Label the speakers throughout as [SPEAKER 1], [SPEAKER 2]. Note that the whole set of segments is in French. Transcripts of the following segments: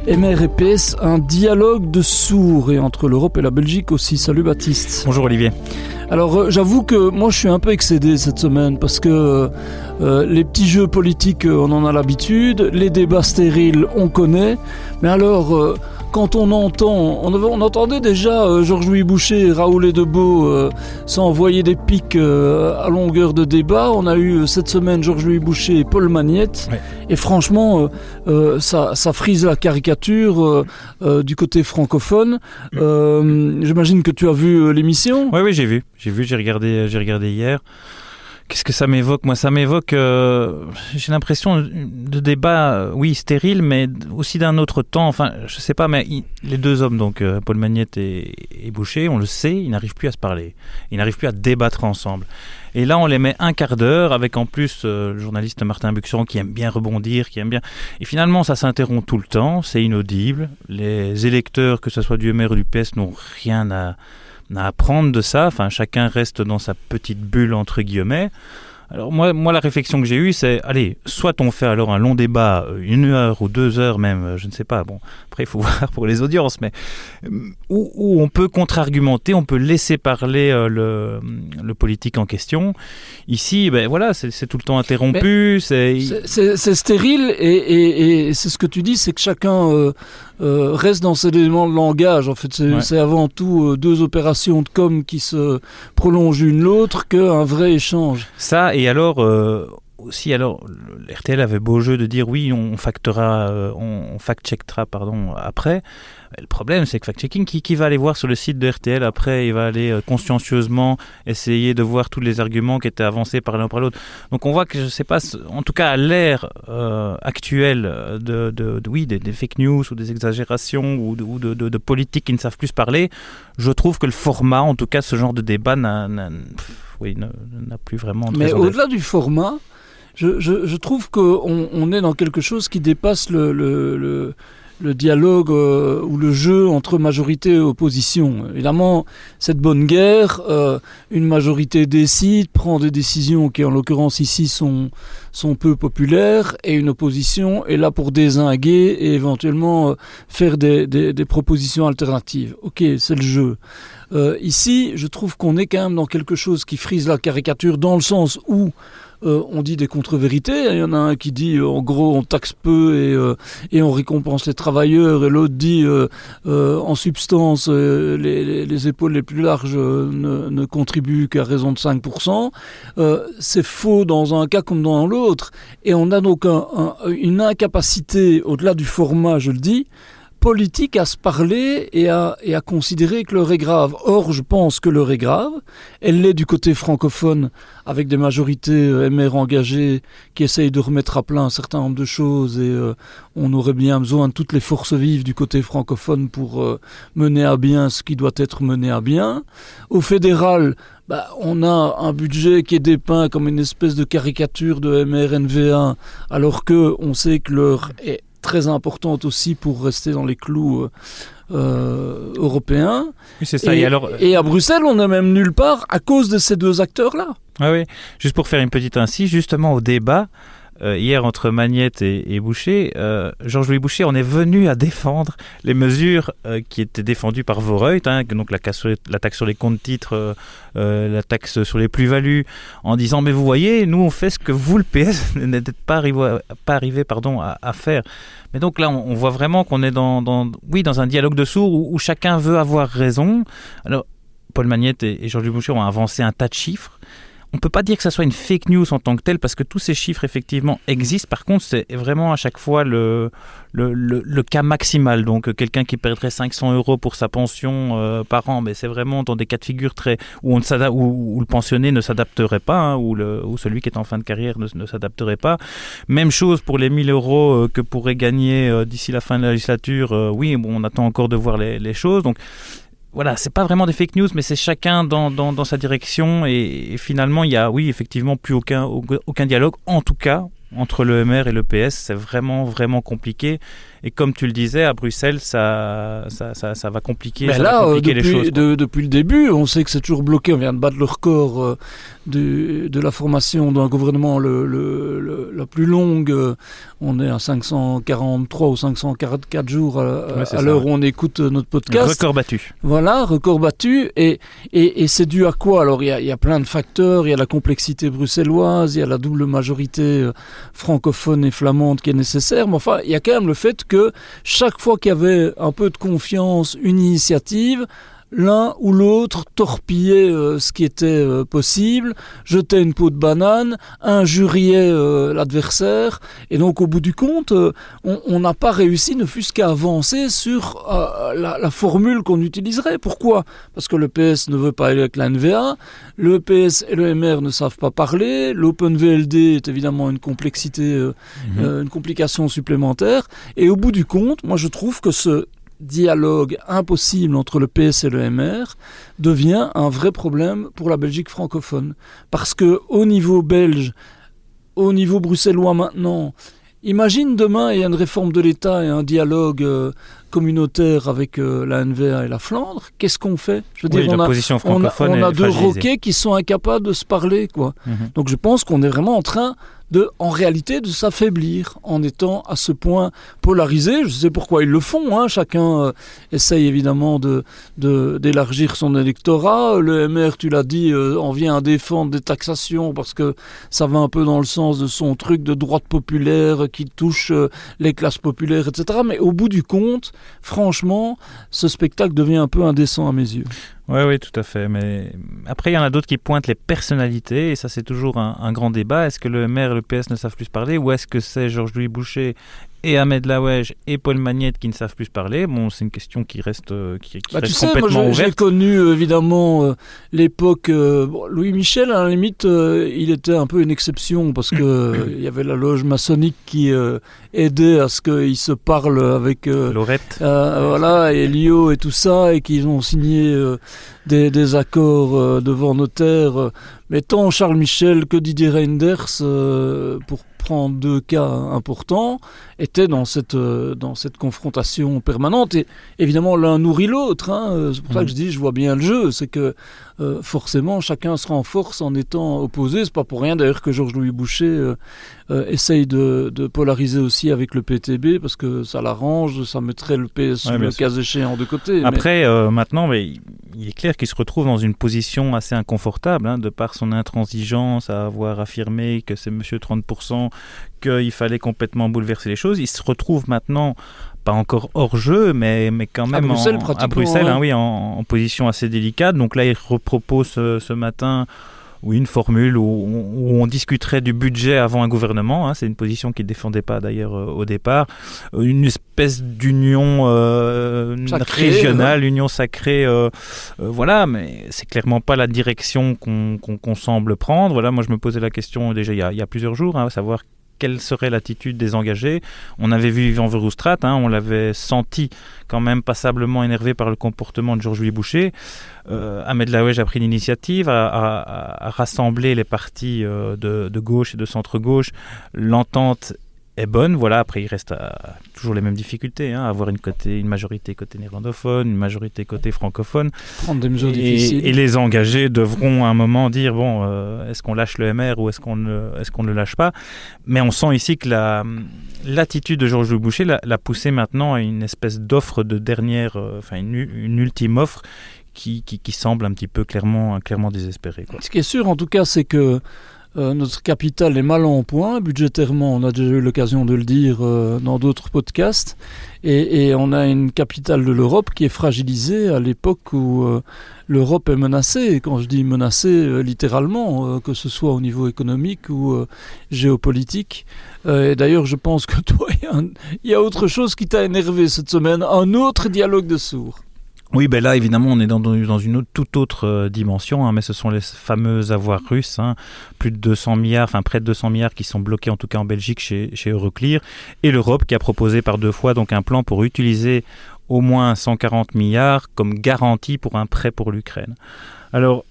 [SPEAKER 1] MR et PS, un dialogue de sourds, et entre l'Europe et la Belgique aussi. Salut Baptiste.
[SPEAKER 2] Bonjour Olivier.
[SPEAKER 1] Alors j'avoue que moi je suis un peu excédé cette semaine parce que les petits jeux politiques on en a l'habitude, les débats stériles on connaît, mais alors quand on entendait déjà Georges-Louis Boucher et Raoul Edebeau s'envoyer des pics à longueur de débat. On a eu cette semaine Georges-Louis Boucher et Paul Magnette, ouais. Et franchement ça frise la caricature du côté francophone. J'imagine que tu as vu l'émission.
[SPEAKER 2] Oui, j'ai vu, j'ai regardé hier. Qu'est-ce que ça m'évoque ? Moi, ça m'évoque, j'ai l'impression de débat, oui, stérile, mais aussi d'un autre temps. Enfin, je sais pas, mais les deux hommes, donc Paul Magnette et Boucher, on le sait, ils n'arrivent plus à se parler. Ils n'arrivent plus à débattre ensemble. Et là, on les met un quart d'heure, avec en plus le journaliste Martin Buxron qui aime bien rebondir, qui aime bien... Et finalement, ça s'interrompt tout le temps, c'est inaudible. Les électeurs, que ce soit du MR ou du PS, n'ont rien à apprendre de ça. Enfin, chacun reste dans sa petite bulle, entre guillemets. Alors moi, la réflexion que j'ai eue, c'est, allez, soit on fait alors un long débat, 1 heure ou 2 heures même, je ne sais pas, bon, après il faut voir pour les audiences, mais où on peut contre-argumenter, on peut laisser parler le politique en question. Ici, ben voilà, c'est tout le temps interrompu. C'est
[SPEAKER 1] stérile, et c'est ce que tu dis, c'est que chacun reste dans ses éléments de langage. En fait, c'est avant tout deux opérations de com qui se prolongent l'une l'autre qu'un vrai échange.
[SPEAKER 2] Ça, et alors aussi, RTL avait beau jeu de dire oui, on fact-checkera après. Le problème, c'est que fact-checking, qui va aller voir sur le site de RTL après, il va aller consciencieusement essayer de voir tous les arguments qui étaient avancés par l'un ou par l'autre. Donc on voit que, je ne sais pas, en tout cas à l'ère actuelle des fake news ou des exagérations ou de politiques qui ne savent plus se parler, je trouve que le format, en tout cas ce genre de débat, n'a plus vraiment de raison d'être.
[SPEAKER 1] Mais au-delà du format, je trouve qu'on est dans quelque chose qui dépasse le dialogue ou le jeu entre majorité et opposition. Évidemment, cette bonne guerre, une majorité décide, prend des décisions qui en l'occurrence ici sont peu populaires, et une opposition est là pour dézinguer et éventuellement faire des propositions alternatives. Ok, c'est le jeu. Ici, je trouve qu'on est quand même dans quelque chose qui frise la caricature, dans le sens où on dit des contre-vérités. Il y en a un qui dit en gros on taxe peu et on récompense les travailleurs, et l'autre dit en substance les épaules les plus larges ne contribuent qu'à raison de 5%. C'est faux dans un cas comme dans l'autre, et on a donc une incapacité, au-delà du format, je le dis, politique, à se parler et à considérer que l'heure est grave. Or, je pense que l'heure est grave. Elle l'est du côté francophone, avec des majorités MR engagées qui essayent de remettre à plat un certain nombre de choses, et on aurait bien besoin de toutes les forces vives du côté francophone pour mener à bien ce qui doit être mené à bien. Au fédéral, on a un budget qui est dépeint comme une espèce de caricature de MRNV1, alors qu'on sait que l'heure est très importante aussi pour rester dans les clous européens. Oui, c'est ça. Et à Bruxelles, on n'est même nulle part à cause de ces deux acteurs-là.
[SPEAKER 2] Ah oui, juste pour faire une petite incise, justement au débat, hier entre Magnette et Boucher, Georges-Louis Boucher, on est venu à défendre les mesures qui étaient défendues par Vorreut, donc la taxe sur les comptes titres, la taxe sur les plus-values, en disant mais vous voyez, nous on fait ce que vous, le PS, n'êtes pas arrivé à faire. Mais donc là, on voit vraiment qu'on est dans un dialogue de sourds où chacun veut avoir raison. Alors, Paul Magnette et Georges-Louis Boucher ont avancé un tas de chiffres. On ne peut pas dire que ça soit une fake news en tant que telle, parce que tous ces chiffres, effectivement, existent. Par contre, c'est vraiment à chaque fois le cas maximal. Donc, quelqu'un qui perdrait 500 € pour sa pension par an, mais c'est vraiment dans des cas de figure où le pensionné ne s'adapterait pas, ou celui qui est en fin de carrière ne s'adapterait pas. Même chose pour les 1 000 € que pourrait gagner d'ici la fin de la législature. On attend encore de voir les choses. Donc, voilà, c'est pas vraiment des fake news, mais c'est chacun dans sa direction, et finalement il y a, oui, effectivement, plus aucun dialogue, en tout cas entre le MR et le PS. C'est vraiment vraiment compliqué, Et comme tu le disais, à Bruxelles, ça va compliquer,
[SPEAKER 1] mais
[SPEAKER 2] ça
[SPEAKER 1] là,
[SPEAKER 2] va compliquer les choses.
[SPEAKER 1] Depuis le début, on sait que c'est toujours bloqué. On vient de battre le record de la formation d'un gouvernement la plus longue. On est à 543 ou 544 jours à l'heure où on écoute notre podcast.
[SPEAKER 2] Record battu.
[SPEAKER 1] Voilà, record battu. Et c'est dû à quoi? Alors, il y a plein de facteurs. Il y a la complexité bruxelloise, il y a la double majorité francophone et flamande qui est nécessaire. Mais enfin, il y a quand même le fait que chaque fois qu'il y avait un peu de confiance, une initiative, l'un ou l'autre torpillait ce qui était possible, jetait une peau de banane, injuriait l'adversaire, et donc au bout du compte, on n'a pas réussi, ne fût-ce qu'à avancer sur la formule qu'on utiliserait. Pourquoi? Parce que le PS ne veut pas aller avec la NVA, le PS et le MR ne savent pas parler, l'OpenVLD est évidemment une complexité, une complication supplémentaire, et au bout du compte, moi je trouve que ce dialogue impossible entre le PS et le MR devient un vrai problème pour la Belgique francophone. Parce que au niveau belge, au niveau bruxellois maintenant, imagine demain il y a une réforme de l'État et un dialogue communautaire avec la NVA et la Flandre, qu'est-ce qu'on fait? Je veux dire, on a deux roquets qui sont incapables de se parler, quoi. Donc je pense qu'on est vraiment en train en réalité de s'affaiblir en étant à ce point polarisé. Je sais pourquoi ils le font, hein. Chacun essaye évidemment d'élargir son électorat. Le MR, tu l'as dit, en vient à défendre des taxations parce que ça va un peu dans le sens de son truc de droite populaire qui touche les classes populaires, etc. Mais au bout du compte, franchement, ce spectacle devient un peu indécent à mes yeux.
[SPEAKER 2] Oui, tout à fait. Mais après, il y en a d'autres qui pointent les personnalités, et ça, c'est toujours un grand débat. Est-ce que le MR et le PS ne savent plus parler, ou est-ce que c'est Georges-Louis Boucher et Ahmed Laouej et Paul Magnette qui ne savent plus parler? Bon, c'est une question qui reste, complètement ouverte.
[SPEAKER 1] J'ai connu évidemment l'époque Louis Michel, à la limite, il était un peu une exception parce que il y avait la loge maçonnique qui aidait à ce qu'ils se parlent avec
[SPEAKER 2] Laurette,
[SPEAKER 1] voilà, et Lio et tout ça, et qu'ils ont signé des accords devant notaire. Mais tant Charles Michel que Didier Reinders, pour prendre deux cas importants, étaient dans cette confrontation permanente. Et évidemment, l'un nourrit l'autre. Hein. C'est pour ça que je dis, je vois bien le jeu. C'est que forcément, chacun se renforce en étant opposé. C'est pas pour rien d'ailleurs que Georges-Louis Boucher essaye de polariser aussi avec le PTB, parce que ça l'arrange, ça mettrait le PS le cas échéant de côté.
[SPEAKER 2] Après, maintenant, il est clair qu'il se retrouve dans une position assez inconfortable, hein, de par son intransigeance à avoir affirmé que c'est monsieur 30%, qu'il fallait complètement bouleverser les choses. Il se retrouve maintenant, pas encore hors jeu, mais quand même à Bruxelles, hein, oui, en position assez délicate. Donc là, il repropose ce matin une formule où on discuterait du budget avant un gouvernement. Hein, c'est une position qu'il ne défendait pas d'ailleurs au départ. Une espèce d'union régionale, union sacrée. Voilà, mais c'est clairement pas la direction qu'on semble prendre. Voilà, moi je me posais la question déjà il y a plusieurs jours, hein, à savoir quelle serait l'attitude des engagés. On avait vu Yvan Verhofstadt, hein, on l'avait senti quand même passablement énervé par le comportement de Georges-Louis Boucher. Ahmed Laouej a pris l'initiative à rassembler les partis de gauche et de centre-gauche. L'entente est bonne, voilà. Après il reste toujours les mêmes difficultés, hein, avoir une majorité côté néerlandophone, une majorité côté francophone.
[SPEAKER 1] Prendre des mesures difficiles.
[SPEAKER 2] Et les engagés devront à un moment dire bon, est-ce qu'on lâche le MR ou est-ce qu'on ne le lâche pas? Mais on sent ici que l'attitude de Georges-Louis Boucher l'a poussé maintenant à une espèce d'offre de dernière, une ultime offre qui semble un petit peu clairement désespérée, quoi.
[SPEAKER 1] Ce qui est sûr en tout cas, c'est que notre capitale est mal en point budgétairement, on a déjà eu l'occasion de le dire dans d'autres podcasts, et on a une capitale de l'Europe qui est fragilisée à l'époque où l'Europe est menacée. Et quand je dis menacée, littéralement, que ce soit au niveau économique ou géopolitique. Et d'ailleurs, je pense que toi, il y a autre chose qui t'a énervé cette semaine, un autre dialogue de sourds.
[SPEAKER 2] Oui, ben là, évidemment, on est dans une toute autre dimension, hein, mais ce sont les fameux avoirs russes, hein, plus de 200 milliards, près de 200 milliards qui sont bloqués, en tout cas en Belgique, chez Euroclear, et l'Europe qui a proposé par 2 fois donc un plan pour utiliser au moins 140 milliards comme garantie pour un prêt pour l'Ukraine. Alors,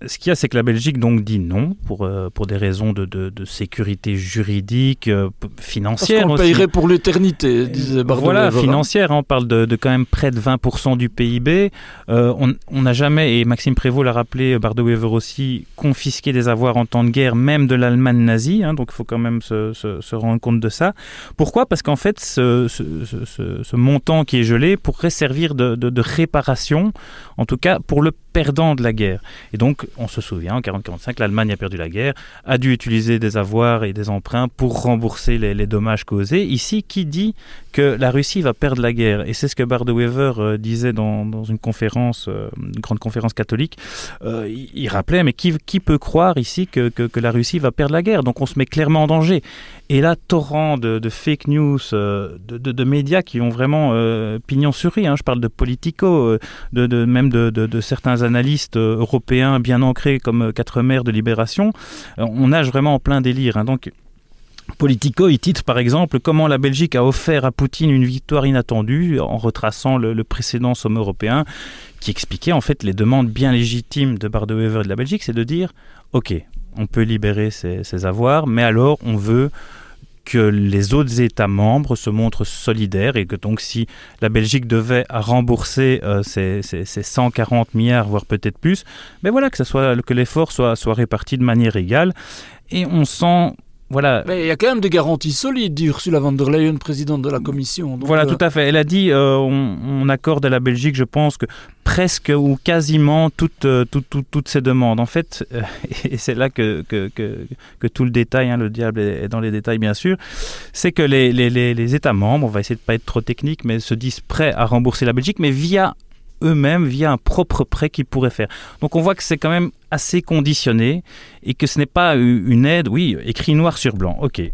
[SPEAKER 2] ce qu'il y a, c'est que la Belgique donc dit non pour des raisons de sécurité juridique, financière.
[SPEAKER 1] Parce qu'on payerait pour l'éternité, disait Bart de Wever.
[SPEAKER 2] Voilà, financière, on parle de quand même près de 20% du PIB. On n'a jamais, et Maxime Prévost l'a rappelé, Bart de Wever aussi, confisqué des avoirs en temps de guerre, même de l'Allemagne nazie, donc il faut quand même se rendre compte de ça. Pourquoi ? Parce qu'en fait, ce montant qui est gelé pourrait servir de réparation, en tout cas pour le perdant de la guerre. Et donc, on se souvient, en 1940-1945, l'Allemagne a perdu la guerre, a dû utiliser des avoirs et des emprunts pour rembourser les dommages causés. Ici, qui dit que la Russie va perdre la guerre ? Et c'est ce que Bart de Wever disait dans une conférence, une grande conférence catholique. Il rappelait, mais qui peut croire ici que la Russie va perdre la guerre ? Donc, on se met clairement en danger. Et là, torrent de fake news, de médias qui ont vraiment pignon sur rue. Je parle de Politico, même de certains analystes européens bien ancrés comme Quatremer de Libération. On nage vraiment en plein délire. Donc, Politico, il titre par exemple comment la Belgique a offert à Poutine une victoire inattendue en retraçant le précédent sommet européen qui expliquait en fait les demandes bien légitimes de Bart de Wever et de la Belgique, c'est de dire ok, on peut libérer ces avoirs, mais alors on veut que les autres États membres se montrent solidaires et que donc si la Belgique devait rembourser ces 140 milliards, voire peut-être plus, ben voilà, que l'effort soit réparti de manière égale. Et on sent... Voilà.
[SPEAKER 1] Mais il y a quand même des garanties solides, dit Ursula von der Leyen, présidente de la Commission. Donc
[SPEAKER 2] voilà, tout à fait. Elle a dit on accorde à la Belgique, je pense, que presque ou quasiment toutes ces demandes. En fait, et c'est là que tout le détail, le diable est dans les détails bien sûr, c'est que les États membres, on va essayer de ne pas être trop technique, mais se disent prêts à rembourser la Belgique, mais via eux-mêmes, via un propre prêt qu'ils pourraient faire. Donc on voit que c'est quand même assez conditionné et que ce n'est pas une aide, oui, écrit noir sur blanc. Ok, il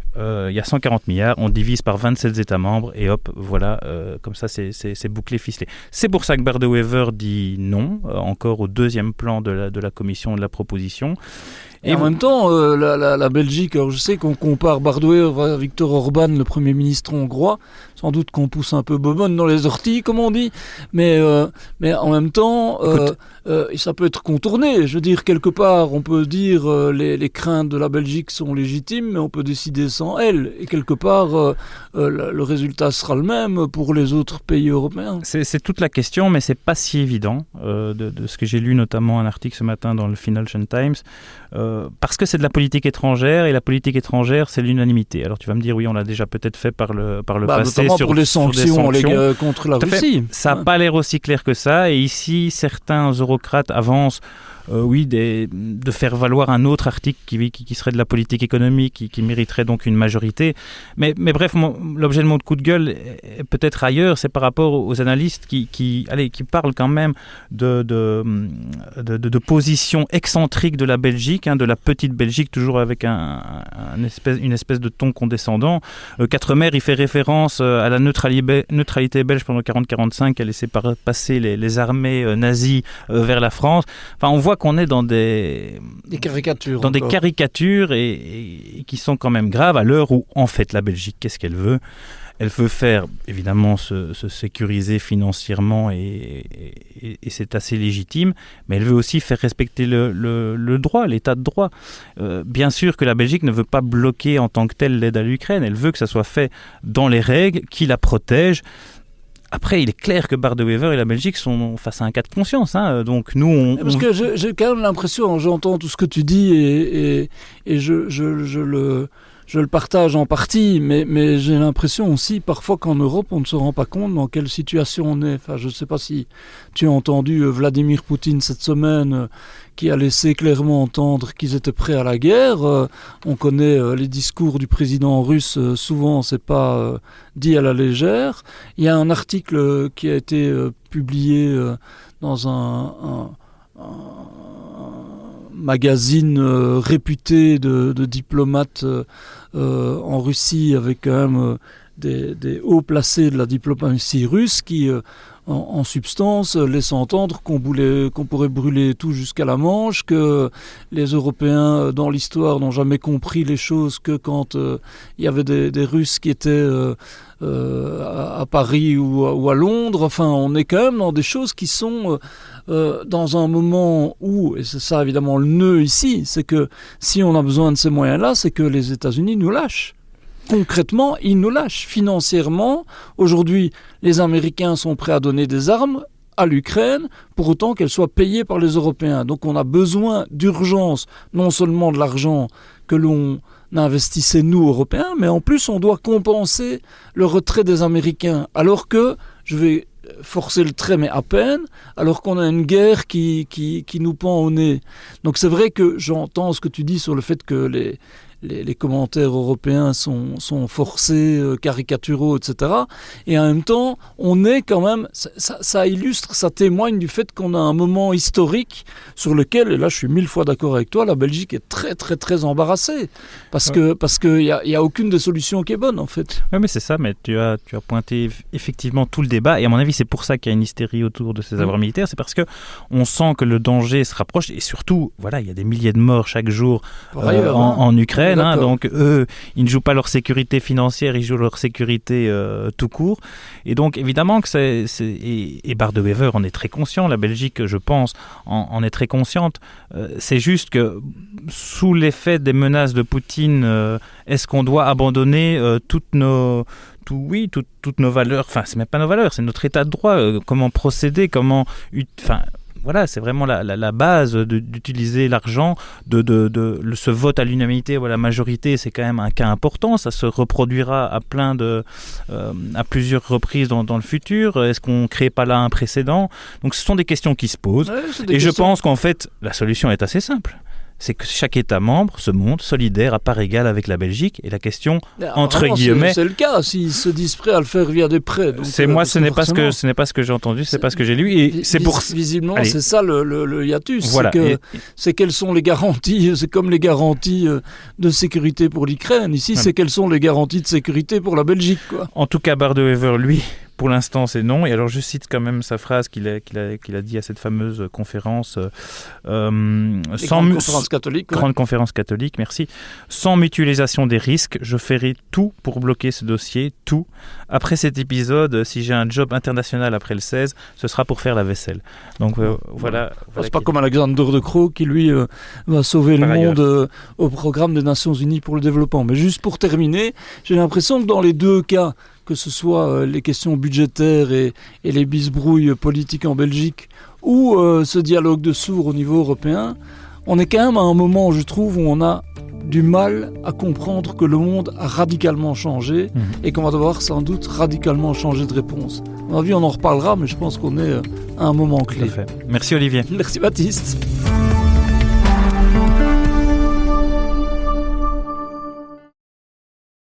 [SPEAKER 2] y a 140 milliards, on divise par 27 États membres et hop, voilà, comme ça c'est bouclé, ficelé. C'est pour ça que Bart de Wever dit non, encore au deuxième plan de la commission de la proposition.
[SPEAKER 1] Et en même temps, la Belgique, alors je sais qu'on compare Bart de Wever à Viktor Orban, le Premier ministre hongrois, sans doute qu'on pousse un peu Bobonne dans les orties, comme on dit, mais en même temps, ça peut être contourné. Je veux dire, quelque part, on peut dire les craintes de la Belgique sont légitimes, mais on peut décider sans elles. Et quelque part, le résultat sera le même pour les autres pays européens.
[SPEAKER 2] C'est toute la question, mais c'est pas si évident. De ce que j'ai lu, notamment un article ce matin dans le Financial Times, parce que c'est de la politique étrangère, et la politique étrangère, c'est l'unanimité. Alors tu vas me dire, oui, on l'a déjà peut-être fait par le passé.
[SPEAKER 1] Notamment pour les sanctions contre la Russie.
[SPEAKER 2] Ça n'a pas l'air aussi clair que ça. Et ici, certains eurocrates avancent de faire valoir un autre article qui serait de la politique économique, qui mériterait donc une majorité. Mais bref, l'objet de mon coup de gueule est peut-être ailleurs. C'est par rapport aux analystes qui parlent quand même de position excentrique de la Belgique, de la petite Belgique, toujours avec une espèce de ton condescendant. Quatremer, il fait référence à la neutralité belge pendant 40-45, qui a laissé passer les armées nazies vers la France. Enfin, on voit qu'on est dans des
[SPEAKER 1] caricatures.
[SPEAKER 2] Dans des caricatures et qui sont quand même graves à l'heure où, en fait, la Belgique, qu'est-ce qu'elle veut ? Elle veut faire, évidemment, se sécuriser financièrement et c'est assez légitime, mais elle veut aussi faire respecter le droit, l'état de droit. Bien sûr que la Belgique ne veut pas bloquer en tant que telle l'aide à l'Ukraine, elle veut que ça soit fait dans les règles qui la protègent. Après, il est clair que Bart de Wever et la Belgique sont face à un cas de conscience. Donc nous,
[SPEAKER 1] Parce que j'ai quand même l'impression, j'entends tout ce que tu dis et je le partage en partie, mais j'ai l'impression aussi parfois qu'en Europe, on ne se rend pas compte dans quelle situation on est. Enfin, je ne sais pas si tu as entendu Vladimir Poutine cette semaine qui a laissé clairement entendre qu'ils étaient prêts à la guerre. On connaît les discours du président russe, souvent c'est pas dit à la légère. Il y a un article qui a été publié dans un magazine réputé de diplomates en Russie avec quand même des hauts placés de la diplomatie russe qui, en substance, laissent entendre qu'on pourrait brûler tout jusqu'à la Manche, que les Européens, dans l'histoire, n'ont jamais compris les choses que quand il y avait des Russes qui étaient à Paris ou à Londres. Enfin, on est quand même dans des choses qui sont dans un moment où, et c'est ça évidemment le nœud ici, c'est que si on a besoin de ces moyens-là, c'est que les États-Unis nous lâchent. Concrètement, ils nous lâchent financièrement. Aujourd'hui, les Américains sont prêts à donner des armes à l'Ukraine, pour autant qu'elles soient payées par les Européens. Donc on a besoin d'urgence, non seulement de l'argent que l'on investissait nous, Européens, mais en plus on doit compenser le retrait des Américains. Alors que, je vais forcer le trait, mais à peine, alors qu'on a une guerre qui nous pend au nez. Donc c'est vrai que j'entends ce que tu dis sur le fait que les commentaires européens sont forcés, caricaturaux, etc. Et en même temps, on est quand même... Ça illustre, ça témoigne du fait qu'on a un moment historique sur lequel, et là je suis 1000 fois d'accord avec toi, la Belgique est très très très embarrassée. Parce qu'il n'y a aucune des solutions qui est bonne, en fait.
[SPEAKER 2] Oui, mais c'est ça, mais tu as pointé effectivement tout le débat. Et à mon avis, c'est pour ça qu'il y a une hystérie autour de ces avoirs militaires. C'est parce qu'on sent que le danger se rapproche. Et surtout, voilà, il y a des milliers de morts chaque jour en Ukraine. Donc eux, ils ne jouent pas leur sécurité financière, ils jouent leur sécurité tout court. Et donc évidemment que et Bart De Wever en est très conscient, la Belgique, je pense, en est très consciente. C'est juste que sous l'effet des menaces de Poutine, est-ce qu'on doit abandonner toutes nos valeurs, enfin c'est même pas nos valeurs, c'est notre état de droit, comment procéder, voilà, c'est vraiment la base d'utiliser l'argent, ce vote à l'unanimité ou à la majorité, c'est quand même un cas important, ça se reproduira à plusieurs reprises dans le futur. Est-ce qu'on ne crée pas là un précédent? Donc ce sont des questions qui se posent, je pense qu'en fait la solution est assez simple. C'est que chaque État membre se montre solidaire à part égale avec la Belgique. Et la question, entre guillemets...
[SPEAKER 1] C'est le cas, s'ils se disent prêts à le faire via des prêts. Donc,
[SPEAKER 2] ce n'est pas ce que j'ai entendu, c'est pas ce que j'ai lu. Et c'est
[SPEAKER 1] visiblement, c'est ça le hiatus. Voilà. C'est quelles sont les garanties, c'est comme les garanties de sécurité pour l'Ukraine. Ici, c'est quelles sont les garanties de sécurité pour la Belgique, quoi.
[SPEAKER 2] En tout cas, Bart De Wever, lui... Pour l'instant, c'est non. Et alors, je cite quand même sa phrase qu'il a dit à cette fameuse conférence. Grande conférence catholique, merci. Sans mutualisation des risques, je ferai tout pour bloquer ce dossier, tout. Après cet épisode, si j'ai un job international après le 16, ce sera pour faire la vaisselle. Donc, voilà.
[SPEAKER 1] C'est pas comme Alexander De Croo qui, lui, va sauver le monde au programme des Nations Unies pour le développement. Mais juste pour terminer, j'ai l'impression que dans les deux cas, que ce soit les questions budgétaires et les bisbrouilles politiques en Belgique ou ce dialogue de sourds au niveau européen, on est quand même à un moment, je trouve, où on a du mal à comprendre que le monde a radicalement changé et qu'on va devoir sans doute radicalement changer de réponse. À mon avis, on en reparlera, mais je pense qu'on est à un moment clé.
[SPEAKER 2] Tout à fait. Merci Olivier.
[SPEAKER 1] Merci Baptiste.